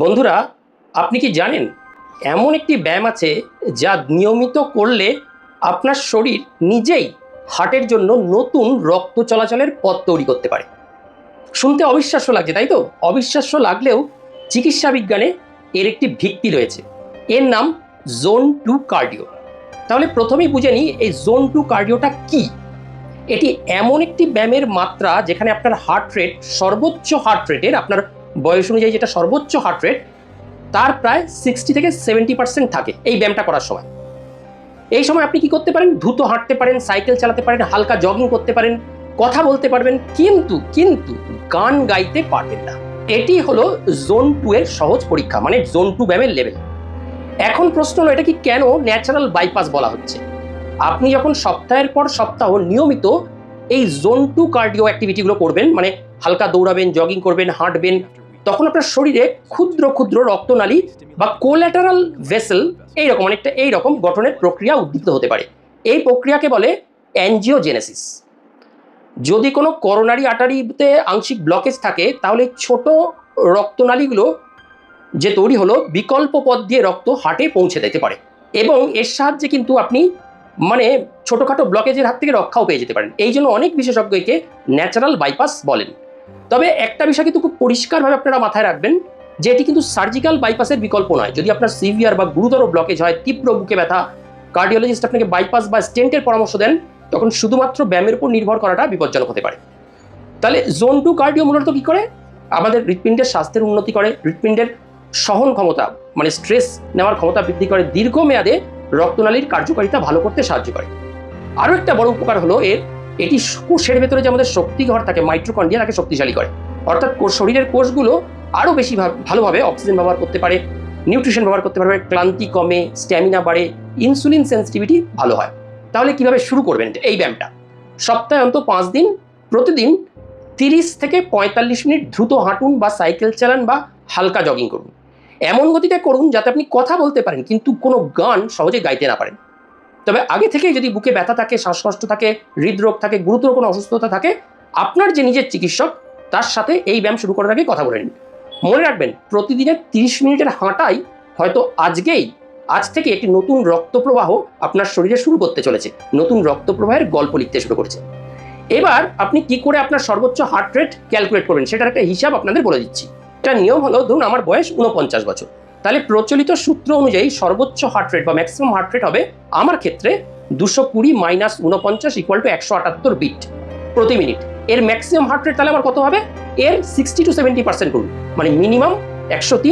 বন্ধুরা, আপনি কি জানেন এমন একটি ব্যায়াম আছে যা নিয়মিত করলে আপনার শরীর নিজেই হার্টের জন্য নতুন রক্ত চলাচলের পথ তৈরি করতে পারে। শুনতে অবিশ্বাস্য লাগছে, তাই তো? অবিশ্বাস্য লাগলেও চিকিৎসা বিজ্ঞানে এর একটি ভিত্তি রয়েছে। এর নাম জোন 2 কার্ডিও। তাহলে প্রথমেই বুঝে নিই এই জোন 2 কার্ডিওটা কি। এটি এমন একটি ব্যায়ামের মাত্রা যেখানে আপনার হার্ট রেট সর্বোচ্চ হার্ট রেটের, আপনার বয়স অনুযায়ী যেটা সর্বোচ্চ হার্ট রেট, তার প্রায় 60 থেকে 70% থাকে এই ব্যায়ামটা করার সময়। এই সময় আপনি কি করতে পারেন? দ্রুত হাঁটতে পারেন, সাইকেল চালাতে পারেন, হালকা জগিং করতে পারেন, কথা বলতে পারবেন, কিন্তু গান গাইতে পারবেন না। এটি হলো জোন 2 এর সহজ পরীক্ষা, মানে জোন 2 ব্যায়ামের লেভেল। এখন প্রশ্ন হলো, এটা কি কেন ন্যাচারাল বাইপাস বলা হচ্ছে? আপনি যখন সপ্তাহের পর সপ্তাহ নিয়মিত এই জোন 2 কার্ডিও অ্যাক্টিভিটিগুলো করবেন, মানে হালকা দৌড়াবেন, জগিং করবেন, হাঁটবেন, তখন আপনার শরীরে ক্ষুদ্র ক্ষুদ্র রক্তনালী বা কোল্যাটারাল ভেসেল এইরকম গঠনের প্রক্রিয়া উদ্দীপ্ত হতে পারে। এই প্রক্রিয়াকে বলে অ্যাঞ্জিওজেনেসিস। যদি কোনো করোনারি আর্টারিতে আংশিক ব্লকেজ থাকে, তাহলে ছোট রক্তনালীগুলো যে তৈরি হলো বিকল্প পথ দিয়ে রক্ত হার্টে পৌঁছে দিতে পারে, এবং এর সাহায্যে কিন্তু আপনি ছোটোখাটো ব্লকেজের হাত থেকে রক্ষাও পেয়ে যেতে পারেন। এই জন্য অনেক বিশেষজ্ঞ একে ন্যাচারাল বাইপাস বলেন। তবে একটা বিষয় কিন্তু খুব পরিষ্কারভাবে আপনারা মাথায় রাখবেন যে এটি কিন্তু সার্জিক্যাল বাইপাসের বিকল্প নয়। যদি আপনার সিভিয়ার বা গুরুতর ব্লকেজ হয়, তীব্র বুকে ব্যথা, কার্ডিওলজিস্ট আপনাকে বাইপাস বা স্টেন্টের পরামর্শ দেন, তখন শুধুমাত্র ব্যায়ামের উপর নির্ভর করাটা বিপজ্জনক হতে পারে। তাহলে জোন 2 কার্ডিও মূলত কী করে? আমাদের হৃৎপিণ্ডের স্বাস্থ্যের উন্নতি করে, হৃৎপিণ্ডের সহন ক্ষমতা মানে স্ট্রেস নেওয়ার ক্ষমতা বৃদ্ধি করে, দীর্ঘমেয়াদে রক্তনালীর কার্যকারিতা ভালো করতে সাহায্য করে। আরও একটা বড় উপকার হলো এটি কোষের ভেতরে যে আমাদের শক্তিঘর থাকে, মাইটোকন্ড্রিয়া, তাকে শক্তিশালী করে। অর্থাৎ শরীরের কোষগুলো আরও বেশি ভালোভাবে অক্সিজেন ব্যবহার করতে পারে, নিউট্রিশন ব্যবহার করতে পারবে, ক্লান্তি কমে, স্ট্যামিনা বাড়ে, ইনসুলিন সেন্সিটিভিটি ভালো হয়। তাহলে কিভাবে শুরু করবেন এই ব্যায়ামটা? সপ্তাহে অন্তত 5 দিন প্রতিদিন 30 থেকে 45 মিনিট দ্রুত হাঁটুন বা সাইকেল চালান বা হালকা জগিং করুন। এমন গতিতে করুন যাতে আপনি কথা বলতে পারেন কিন্তু কোনো গান সহজে গাইতে না পারেন। তবে আগে থেকেই যদি বুকে ব্যথা থাকে, শ্বাসকষ্ট থাকে, হৃদরোগ থাকে, গুরুতর কোনো অসুস্থতা থাকে, আপনার যে নিজের চিকিৎসক তার সাথে এই ব্যায়াম শুরু করার আগে কথা বলে নিন। মনে রাখবেন, প্রতিদিনের 30 মিনিটের হাঁটাই হয়তো আজ থেকে একটি নতুন রক্তপ্রবাহ আপনার শরীরে শুরু করতে চলেছে, নতুন রক্তপ্রবাহের গল্প লিখতে শুরু করেছে। এবার আপনি কি করে আপনার সর্বোচ্চ হার্ট রেট ক্যালকুলেট করবেন সেটার একটা হিসাব আপনাদের বলে দিচ্ছি। এটা নিয়ম হলো, ধরুন আমার বয়স 49 বছর, তাহলে প্রচলিত সূত্র অনুযায়ী সর্বোচ্চ হার্ট রেট বা ম্যাক্সিমাম হার্ট রেট হবে আমার ক্ষেত্রে 220 মাইনাস 49 = 178 বিট প্রতি মিনিট। এর ম্যাক্সিমাম হার্ট রেট তাহলে আমার কত হবে? এর 60 to 70% করুন, মানে মিনিমাম 103